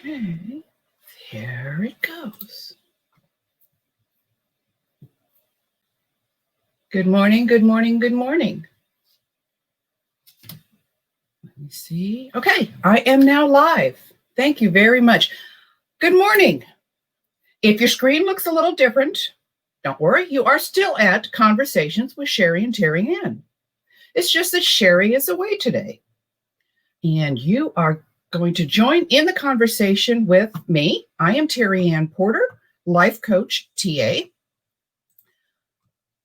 Okay, there it goes. Good morning, good morning, good morning. Let me see. Okay, I am now live. Thank you very much. Good morning. If your screen looks a little different, don't worry, you are still at Conversations with Sherry and Terry Ann. It's just that Sherry is away today. And you are going to join in the conversation with me. I am Terry Ann Porter, life coach, TA.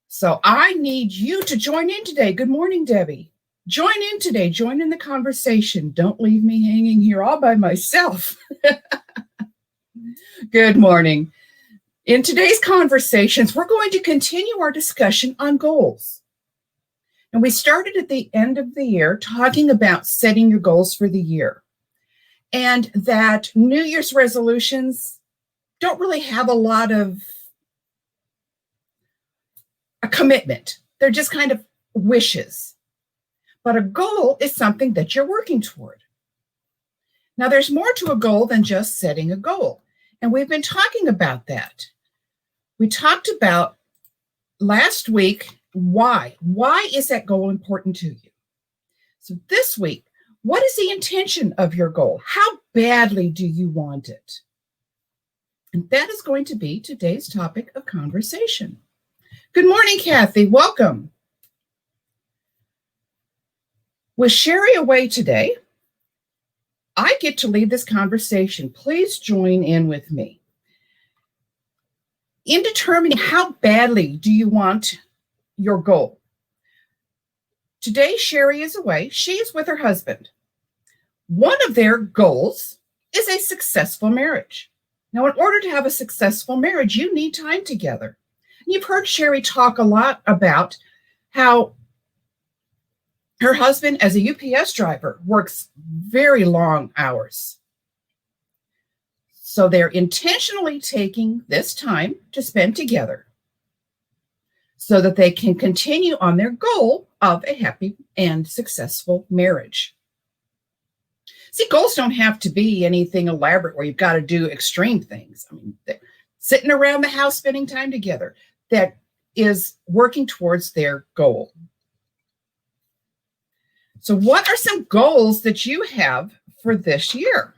So I need you to join in today. Good morning, Debbie. Join in today. Join in the conversation. Don't leave me hanging here all by myself. Good morning. In today's conversations, we're going to continue our discussion on goals. And we started at the end of the year talking about setting your goals for the year. And that New Year's resolutions don't really have a lot of a commitment. They're just kind of wishes. But a goal is something that you're working toward. Now, there's more to a goal than just setting a goal. And we've been talking about that. We talked about last week why. Why is that goal important to you? So this week, what is the intention of your goal? How badly do you want it? And that is going to be today's topic of conversation. Good morning, Kathy. Welcome. With Sherry away today, I get to lead this conversation. Please join in with me. In determining how badly do you want your goal. Today, Sherry is away. She is with her husband. One of their goals is a successful marriage. Now, in order to have a successful marriage, you need time together. You've heard Sherry talk a lot about how her husband, as a UPS driver, works very long hours. So they're intentionally taking this time to spend together so that they can continue on their goal of a happy and successful marriage. See, goals don't have to be anything elaborate where you've got to do extreme things. I mean, sitting around the house, spending time together, that is working towards their goal. So what are some goals that you have for this year?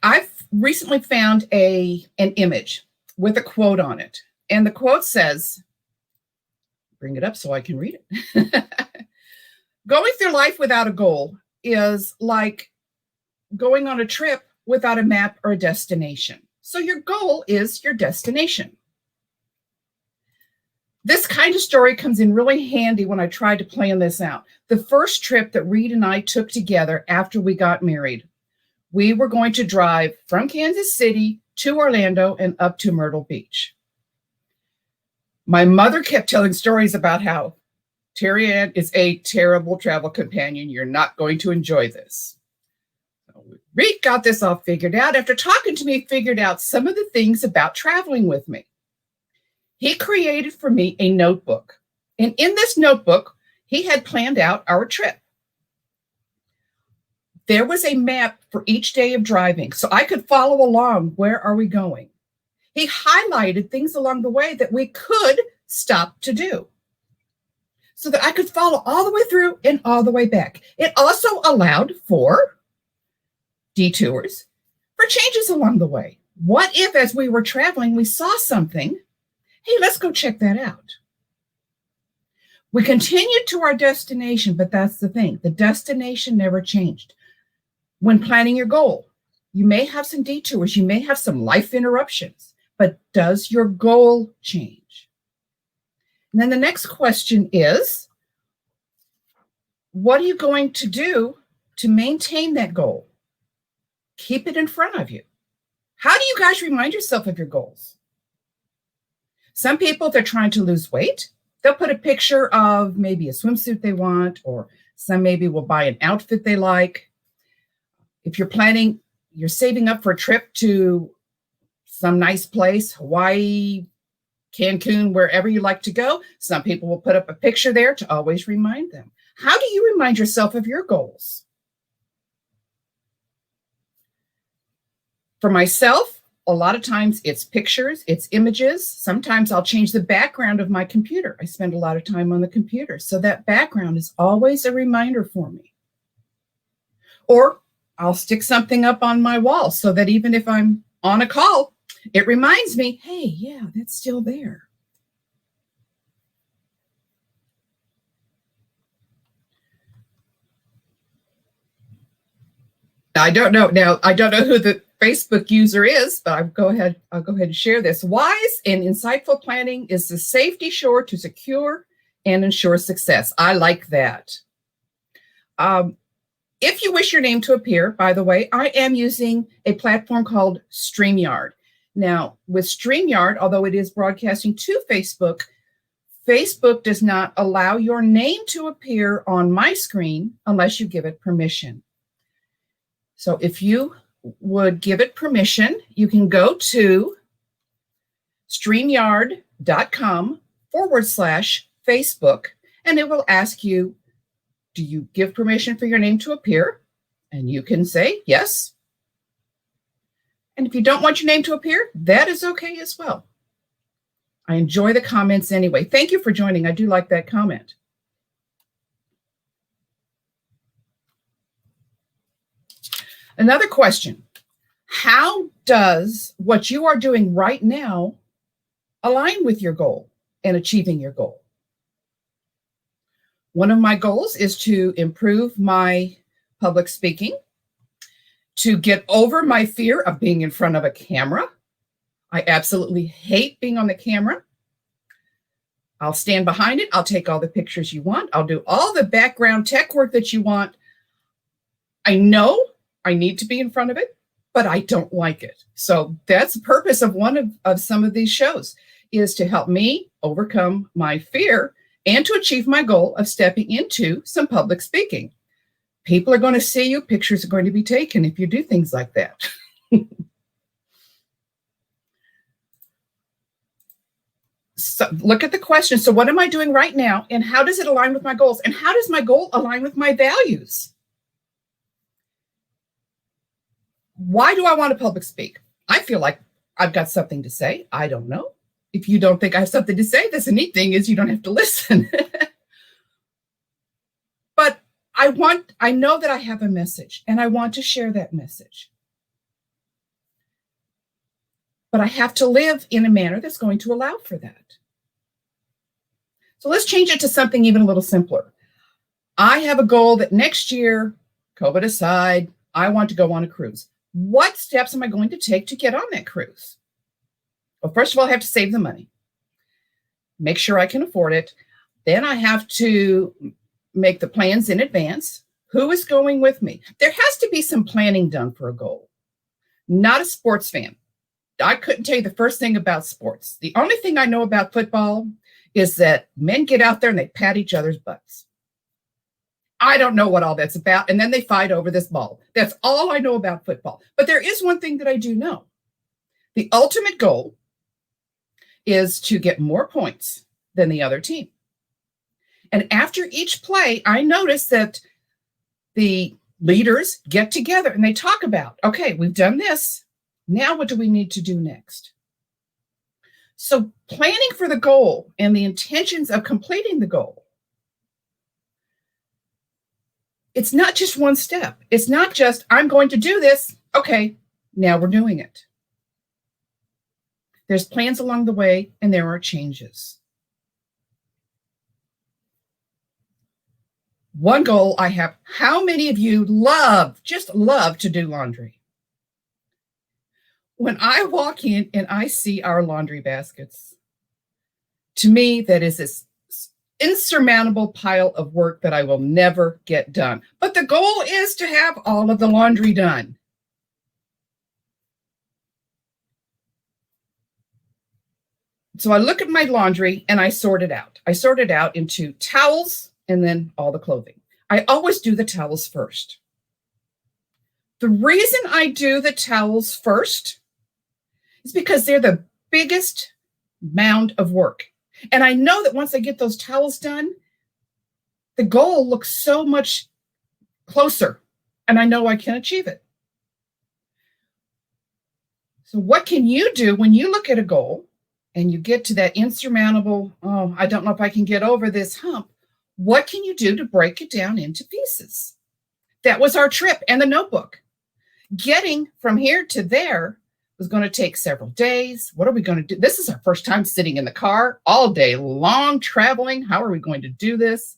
I've recently found an image with a quote on it. And the quote says, bring it up so I can read it. Going through life without a goal is like going on a trip without a map or a destination. So your goal is your destination. This kind of story comes in really handy when I tried to plan this out. The first trip that Reed and I took together after we got married, we were going to drive from Kansas City to Orlando and up to Myrtle Beach. My mother kept telling stories about how Terry Ann is a terrible travel companion. You're not going to enjoy this. Reed got this all figured out. After talking to me, figured out some of the things about traveling with me. He created for me a notebook. And in this notebook, he had planned out our trip. There was a map for each day of driving, so I could follow along. Where are we going? He highlighted things along the way that we could stop to do so that I could follow all the way through and all the way back. It also allowed for detours, for changes along the way. What if, as we were traveling, we saw something? Hey, let's go check that out. We continued to our destination, but that's the thing. The destination never changed. When planning your goal, you may have some detours, you may have some life interruptions, but does your goal change? And then the next question is, what are you going to do to maintain that goal? Keep it in front of you. How do you guys remind yourself of your goals? Some people, they're trying to lose weight. They'll put a picture of maybe a swimsuit they want, or some maybe will buy an outfit they like. If you're planning, you're saving up for a trip to some nice place, Hawaii, Cancun, wherever you like to go. Some people will put up a picture there to always remind them. How do you remind yourself of your goals? For myself, a lot of times it's pictures, it's images. Sometimes I'll change the background of my computer. I spend a lot of time on the computer, so that background is always a reminder for me. Or I'll stick something up on my wall so that even if I'm on a call, it reminds me, hey, yeah, that's still there. I don't know. Now, I don't know who the Facebook user is, but I'll go ahead and share this. Wise and insightful planning is the safety shore to secure and ensure success. I like that. If you wish your name to appear, by the way, I am using a platform called StreamYard. Now, with StreamYard, although it is broadcasting to Facebook, Facebook does not allow your name to appear on my screen unless you give it permission. So if you would give it permission, you can go to StreamYard.com/Facebook, and it will ask you, do you give permission for your name to appear? And you can say yes. And if you don't want your name to appear, that is okay as well. I enjoy the comments anyway. Thank you for joining. I do like that comment. Another question. How does what you are doing right now align with your goal and achieving your goal? One of my goals is to improve my public speaking, to get over my fear of being in front of a camera. I absolutely hate being on the camera. I'll stand behind it. I'll take all the pictures you want. I'll do all the background tech work that you want. I know I need to be in front of it, but I don't like it. So that's the purpose of one of some of these shows, is to help me overcome my fear and to achieve my goal of stepping into some public speaking. People are going to see you. Pictures are going to be taken if you do things like that. So look at the question. So what am I doing right now? And how does it align with my goals? And how does my goal align with my values? Why do I want to public speak? I feel like I've got something to say. I don't know. If you don't think I have something to say, that's the neat thing, is you don't have to listen. But I know that I have a message and I want to share that message. But I have to live in a manner that's going to allow for that. So let's change it to something even a little simpler. I have a goal that next year, COVID aside, I want to go on a cruise. What steps am I going to take to get on that cruise? Well, first of all, I have to save the money, make sure I can afford it. Then I have to make the plans in advance. Who is going with me? There has to be some planning done for a goal. Not a sports fan. I couldn't tell you the first thing about sports. The only thing I know about football is that men get out there and they pat each other's butts. I don't know what all that's about. And then they fight over this ball. That's all I know about football. But there is one thing that I do know. The ultimate goal is to get more points than the other team. And after each play, I notice that the leaders get together and they talk about, okay, we've done this. Now what do we need to do next? So planning for the goal and the intentions of completing the goal, it's not just one step. It's not just, I'm going to do this. Okay, now we're doing it. There's plans along the way and there are changes. One goal I have, how many of you just love to do laundry? When I walk in and I see our laundry baskets, to me, that is this insurmountable pile of work that I will never get done. But the goal is to have all of the laundry done. So I look at my laundry and I sort it out. I sort it out into towels and then all the clothing. I always do the towels first. The reason I do the towels first is because they're the biggest mound of work. And I know that once I get those towels done, the goal looks so much closer, and I know I can achieve it. So what can you do when you look at a goal and you get to that insurmountable, oh, I don't know if I can get over this hump? What can you do to break it down into pieces? That was our trip and the notebook. Getting from here to there was going to take several days. What are we going to do? This is our first time sitting in the car all day long, traveling. How are we going to do this?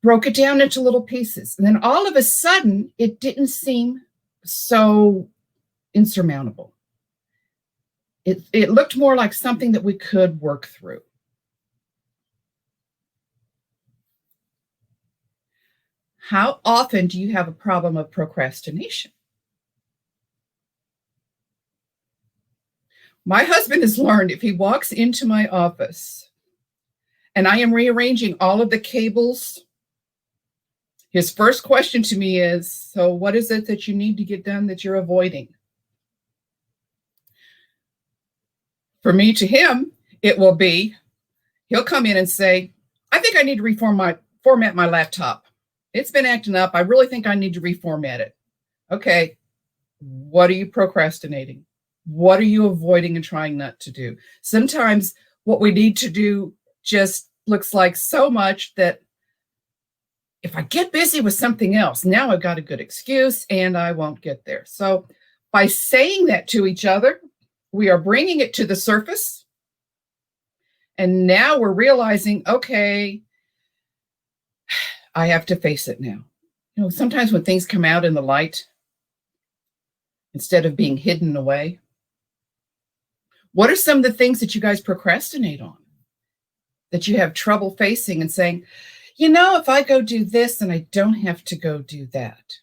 Broke it down into little pieces. And then all of a sudden, it didn't seem so insurmountable. It looked more like something that we could work through. How often do you have a problem of procrastination? My husband has learned if he walks into my office and I am rearranging all of the cables, his first question to me is, so what is it that you need to get done that you're avoiding? For me to him, it will be, he'll come in and say, I think I need to format my laptop. It's been acting up. I really think I need to reformat it. Okay, what are you procrastinating? What are you avoiding and trying not to do? Sometimes what we need to do just looks like so much that if I get busy with something else, now I've got a good excuse and I won't get there. So by saying that to each other, we are bringing it to the surface. And now we're realizing, okay, I have to face it now. You know, sometimes when things come out in the light, instead of being hidden away, what are some of the things that you guys procrastinate on, that you have trouble facing and saying, you know, if I go do this, then I don't have to go do that?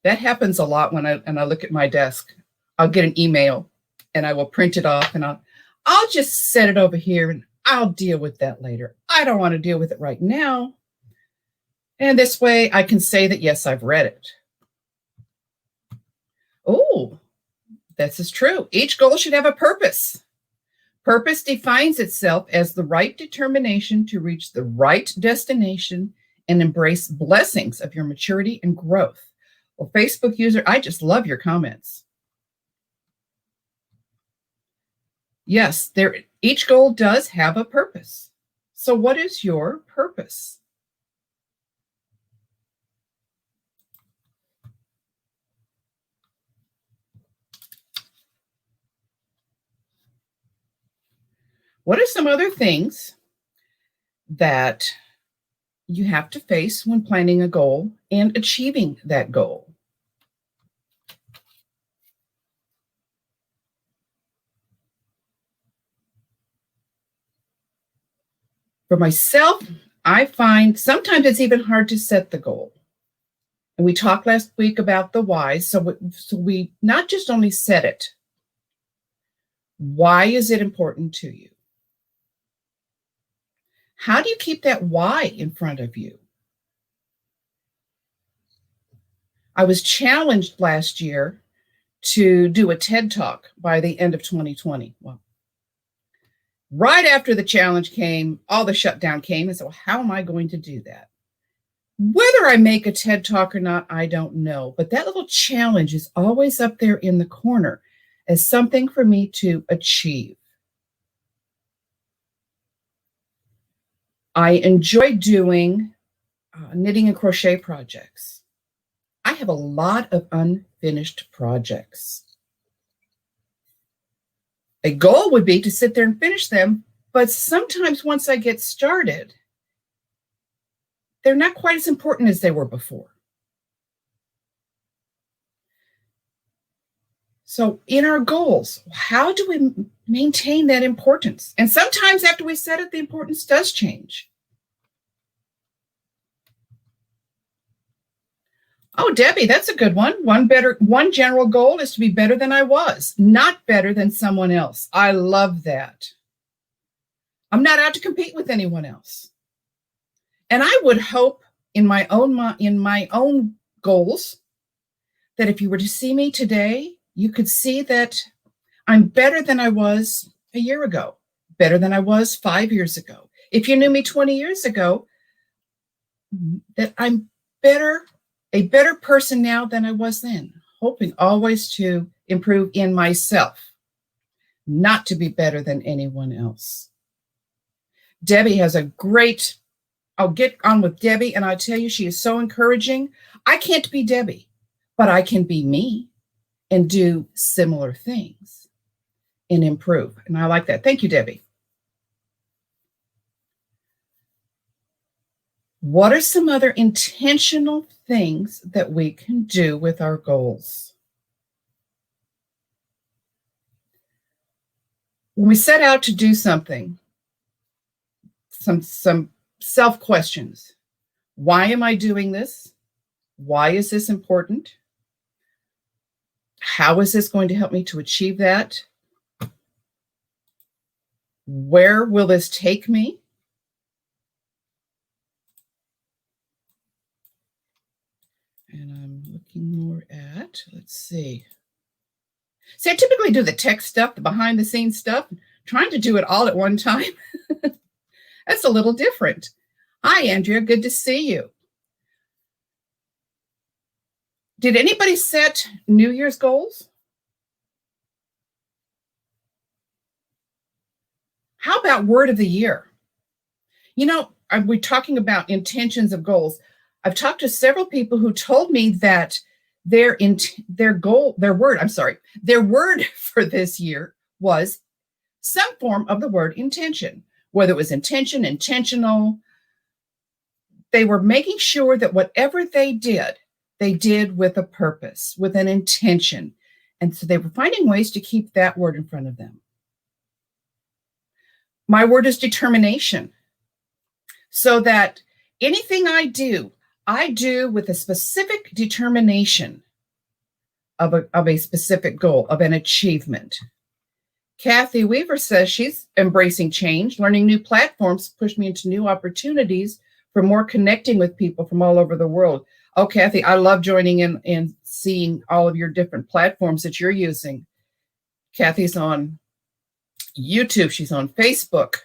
That happens a lot when I look at my desk. I'll get an email and I will print it off and I'll just set it over here and I'll deal with that later. I don't want to deal with it right now. And this way I can say that, yes, I've read it. Oh, this is true. Each goal should have a purpose. Purpose defines itself as the right determination to reach the right destination and embrace blessings of your maturity and growth. Well, Facebook user, I just love your comments. Yes, each goal does have a purpose. So what is your purpose? What are some other things that you have to face when planning a goal and achieving that goal? For myself, I find sometimes it's even hard to set the goal. And we talked last week about the why. So we not just only set it, why is it important to you? How do you keep that why in front of you? I was challenged last year to do a TED Talk by the end of 2020. Well, right after the challenge came, all the shutdown came. And so how am I going to do that? Whether I make a TED Talk or not, I don't know. But that little challenge is always up there in the corner as something for me to achieve. I enjoy doing knitting and crochet projects. I have a lot of unfinished projects. A goal would be to sit there and finish them, but sometimes once I get started, they're not quite as important as they were before. So in our goals, how do we maintain that importance? And sometimes after we set it, the importance does change. Oh, Debbie, that's a good one. One general goal is to be better than I was, not better than someone else. I love that. I'm not out to compete with anyone else. And I would hope in my own goals that if you were to see me today, you could see that I'm better than I was a year ago, better than I was 5 years ago. If you knew me 20 years ago, that I'm a better person now than I was then, hoping always to improve in myself, not to be better than anyone else. Debbie has a great, I'll get on with Debbie, and I tell you, she is so encouraging. I can't be Debbie, but I can be me and do similar things and improve. And I like that. Thank you, Debbie. What are some other intentional things that we can do with our goals? When we set out to do something, some self questions. Why am I doing this? Why is this important? How is this going to help me to achieve that? Where will this take me? And I'm looking more at, let's see. See, I typically do the tech stuff, the behind the scenes stuff, trying to do it all at one time. That's a little different. Hi, Andrea. Good to see you. Did anybody set New Year's goals? How about word of the year? You know, we're talking about intentions of goals. I've talked to several people who told me that their word for this year was some form of the word intention, whether it was intention, intentional. They were making sure that whatever they did with a purpose, with an intention. And so they were finding ways to keep that word in front of them. My word is determination. So that anything I do with a specific determination of a specific goal, of an achievement. Kathy Weaver says she's embracing change, learning new platforms, push me into new opportunities for more connecting with people from all over the world. Oh, Kathy, I love joining in and seeing all of your different platforms that you're using. Kathy's on YouTube. She's on Facebook.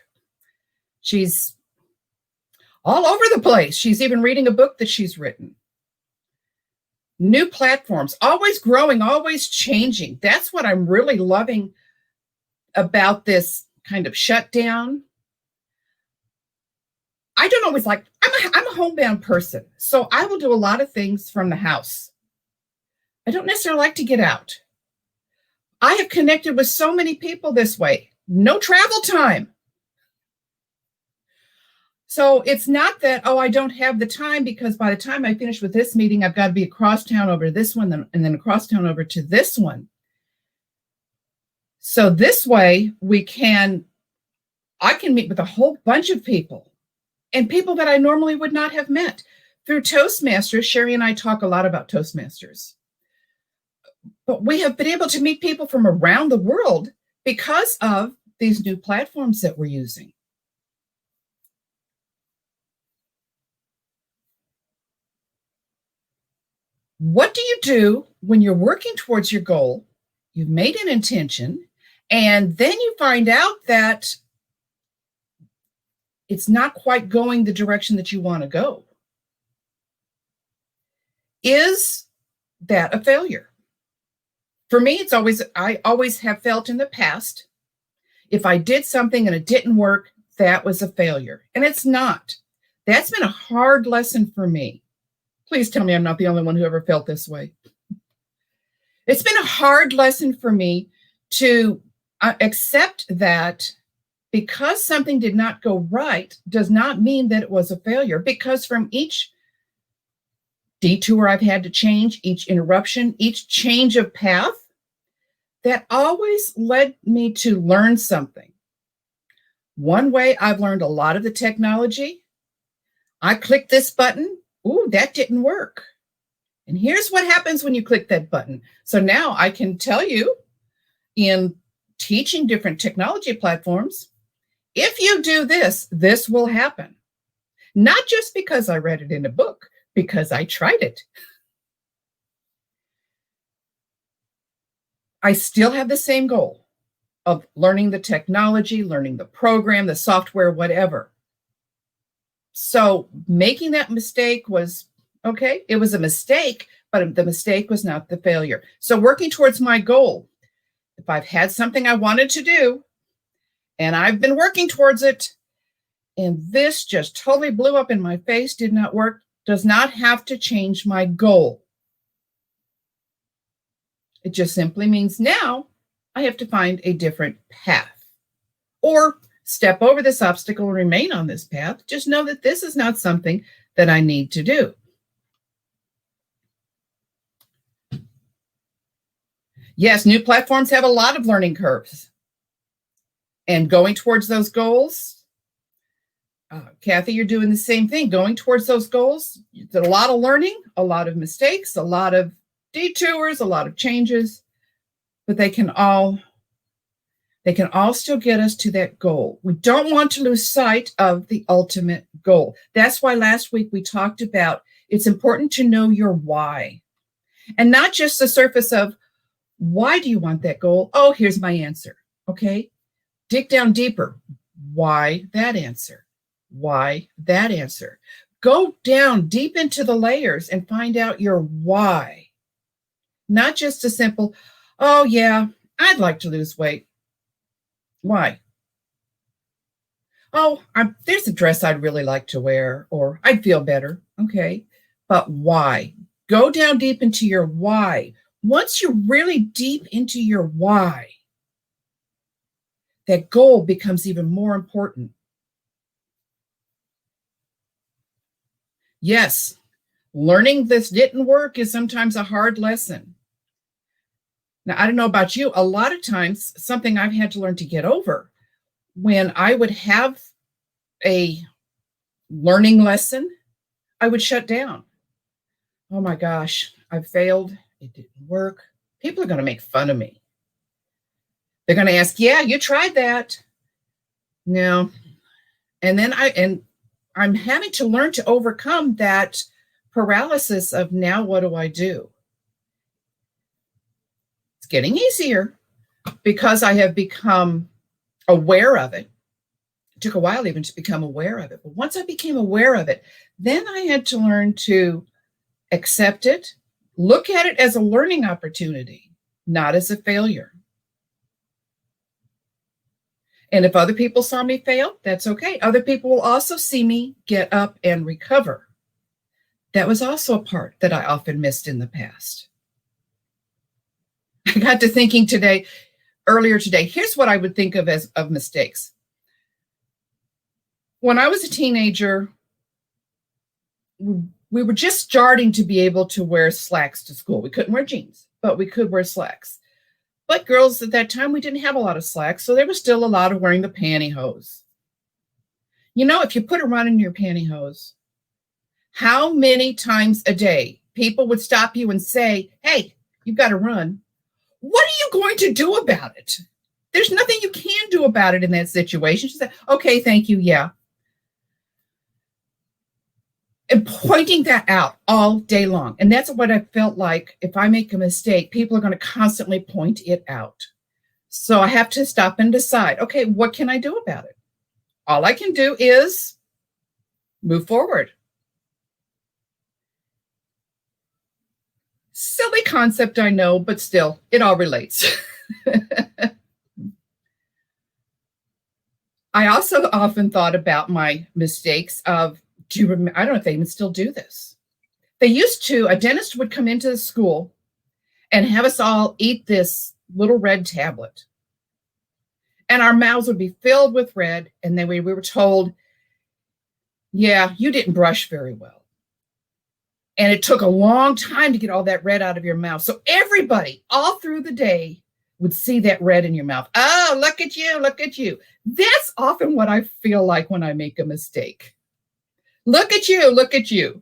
She's all over the place. She's even reading a book that she's written. New platforms, always growing, always changing. That's what I'm really loving about this kind of shutdown. I don't always like, I'm a homebound person, so I will do a lot of things from the house. I don't necessarily like to get out. I have connected with so many people this way. No travel time. So it's not that, oh, I don't have the time, because by the time I finish with this meeting, I've got to be across town over to this one and then across town over to this one. So this way I can meet with a whole bunch of people and people that I normally would not have met through Toastmasters. Sherry and I talk a lot about Toastmasters. But we have been able to meet people from around the world because of these new platforms that we're using. What do you do when you're working towards your goal? You've made an intention, and then you find out that it's not quite going the direction that you want to go. Is that a failure? For me, I always have felt in the past, if I did something and it didn't work, that was a failure. And it's not. That's been a hard lesson for me. Please tell me I'm not the only one who ever felt this way. It's been a hard lesson for me to accept that because something did not go right does not mean that it was a failure, because from each detour I've had to change, each interruption, each change of path, that always led me to learn something. One way I've learned a lot of the technology, I clicked this button. Ooh, that didn't work. And here's what happens when you click that button. So now I can tell you, in teaching different technology platforms, if you do this, this will happen. Not just because I read it in a book, because I tried it. I still have the same goal of learning the technology, learning the program, the software, whatever. So making that mistake was okay. It was a mistake, but the mistake was not the failure. So working towards my goal, if I've had something I wanted to do and I've been working towards it, and this just totally blew up in my face, did not work, does not have to change my goal. It just simply means now I have to find a different path or step over this obstacle and remain on this path. Just know that this is not something that I need to do. Yes, new platforms have a lot of learning curves. And going towards those goals, Kathy, you're doing the same thing. Going towards those goals, a lot of learning, a lot of mistakes, a lot of detours, a lot of changes, but they can all still get us to that goal. We don't want to lose sight of the ultimate goal. That's why last week we talked about it's important to know your why, and not just the surface of why do you want that goal? Oh, here's my answer. Okay, dig down deeper. Why that answer? Why that answer? Go down deep into the layers and find out your why. Not just a simple, oh yeah, I'd like to lose weight. Why? Oh, there's a dress I'd really like to wear, or I'd feel better. Okay, but why? Go down deep into your why. Once you're really deep into your why, that goal becomes even more important. Yes, learning this didn't work is sometimes a hard lesson. Now, I don't know about you, a lot of times, something I've had to learn to get over, when I would have a learning lesson, I would shut down. Oh my gosh, I failed. It didn't work. People are going to make fun of me. They're going to ask, yeah, you tried that. No. And then I'm having to learn to overcome that paralysis of now what do I do? It's getting easier because I have become aware of it. It took a while even to become aware of it. But once I became aware of it, then I had to learn to accept it, look at it as a learning opportunity, not as a failure. And if other people saw me fail, that's okay. Other people will also see me get up and recover. That was also a part that I often missed in the past. I got to thinking earlier today, here's what I would think of as of mistakes. When I was a teenager, we were just starting to be able to wear slacks to school. We couldn't wear jeans, but we could wear slacks. But girls at that time, we didn't have a lot of slacks, so there was still a lot of wearing the pantyhose. You know, if you put a run in your pantyhose, how many times a day people would stop you and say, hey, you've got to run. What are you going to do about it? There's nothing you can do about it in that situation. She said, okay, thank you, yeah. And pointing that out all day long. And that's what I felt like. If I make a mistake, people are going to constantly point it out. So I have to stop and decide, okay, what can I do about it? All I can do is move forward. Silly concept, I know, but still, it all relates. I also often thought about my mistakes of, I don't know if they even still do this. They used to, a dentist would come into the school and have us all eat this little red tablet. And our mouths would be filled with red. And then we were told, yeah, you didn't brush very well. And it took a long time to get all that red out of your mouth. So everybody all through the day would see that red in your mouth. Oh, look at you, look at you. That's often what I feel like when I make a mistake. Look at you, look at you.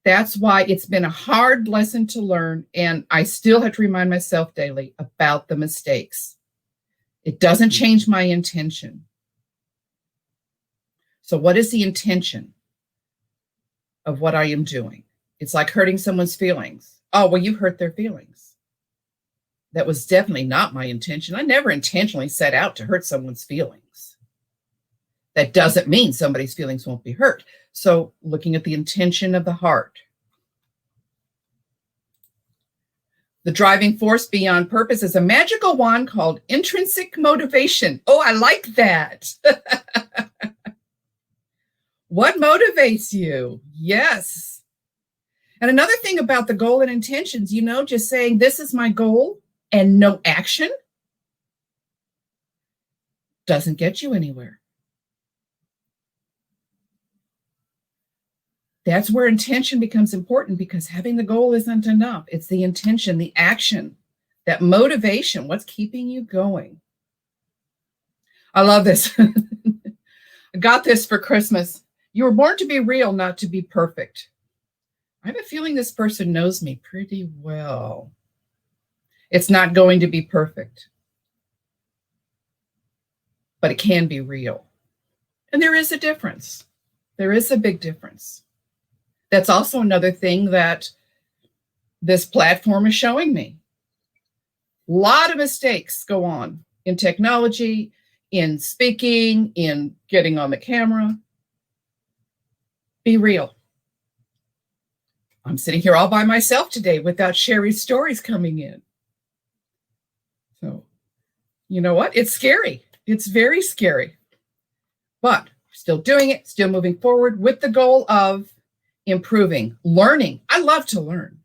That's why it's been a hard lesson to learn, and I still have to remind myself daily about the mistakes. It doesn't change my intention. So what is the intention of what I am doing? It's like hurting someone's feelings. Oh, well, you hurt their feelings. That was definitely not my intention. I never intentionally set out to hurt someone's feelings. That doesn't mean somebody's feelings won't be hurt. So looking at the intention of the heart. The driving force beyond purpose is a magical wand called intrinsic motivation. Oh, I like that. What motivates you? Yes. And another thing about the goal and intentions, just saying this is my goal and no action doesn't get you anywhere. That's where intention becomes important, because having the goal isn't enough. It's the intention, the action, that motivation, what's keeping you going. I love this. I got this for Christmas. You were born to be real, not to be perfect. I have a feeling this person knows me pretty well. It's not going to be perfect, but it can be real. And there is a difference. There is a big difference. That's also another thing that this platform is showing me. A lot of mistakes go on in technology, in speaking, in getting on the camera. Be real. I'm sitting here all by myself today without Sherry's stories coming in. So, you know what? It's scary. It's very scary. But still doing it, still moving forward with the goal of improving, learning. I love to learn.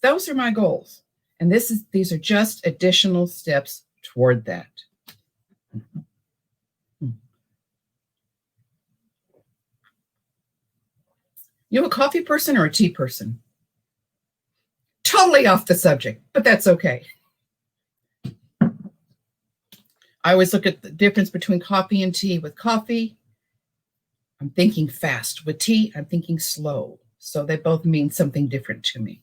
Those are my goals. And these are just additional steps toward that. You a coffee person or a tea person? Totally off the subject, but that's okay. I always look at the difference between coffee and tea. With coffee, I'm thinking fast. With tea, I'm thinking slow. So they both mean something different to me.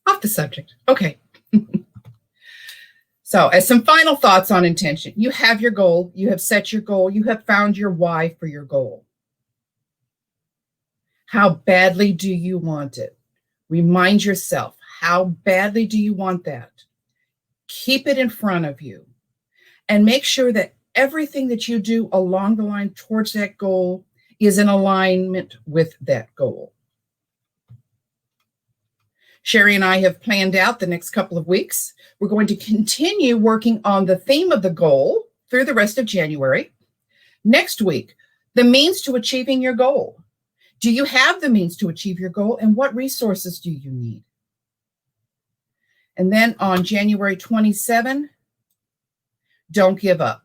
Off the subject. Okay. So as some final thoughts on intention, you have your goal. You have set your goal. You have found your why for your goal. How badly do you want it? Remind yourself, how badly do you want that? Keep it in front of you and make sure that everything that you do along the line towards that goal is in alignment with that goal. Sherry and I have planned out the next couple of weeks. We're going to continue working on the theme of the goal through the rest of January. Next week, the means to achieving your goal. Do you have the means to achieve your goal, and what resources do you need? And then on January 27, don't give up.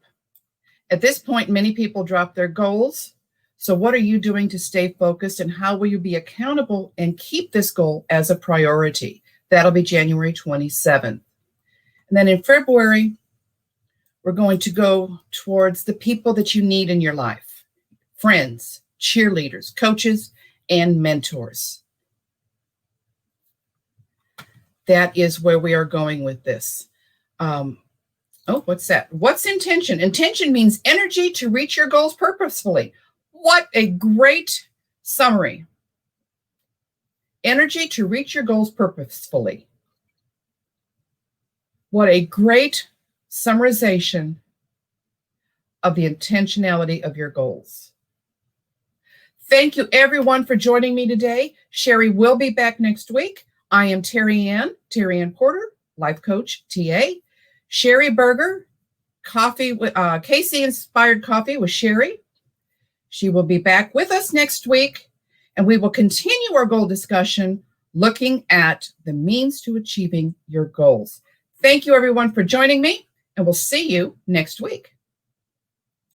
At this point, many people drop their goals. So what are you doing to stay focused, and how will you be accountable and keep this goal as a priority? That'll be January 27th. And then in February, we're going to go towards the people that you need in your life. Friends, cheerleaders, coaches, and mentors. That is where we are going with this. What's that? What's intention? Intention means energy to reach your goals purposefully. What a great summary. Energy to reach your goals purposefully. What a great summarization of the intentionality of your goals. Thank you, everyone, for joining me today. Sherry will be back next week. I am Terry Ann Porter, Life Coach TA. Sherry Berger, Casey Inspired Coffee with Sherry. She will be back with us next week, and we will continue our goal discussion looking at the means to achieving your goals. Thank you, everyone, for joining me, and we'll see you next week.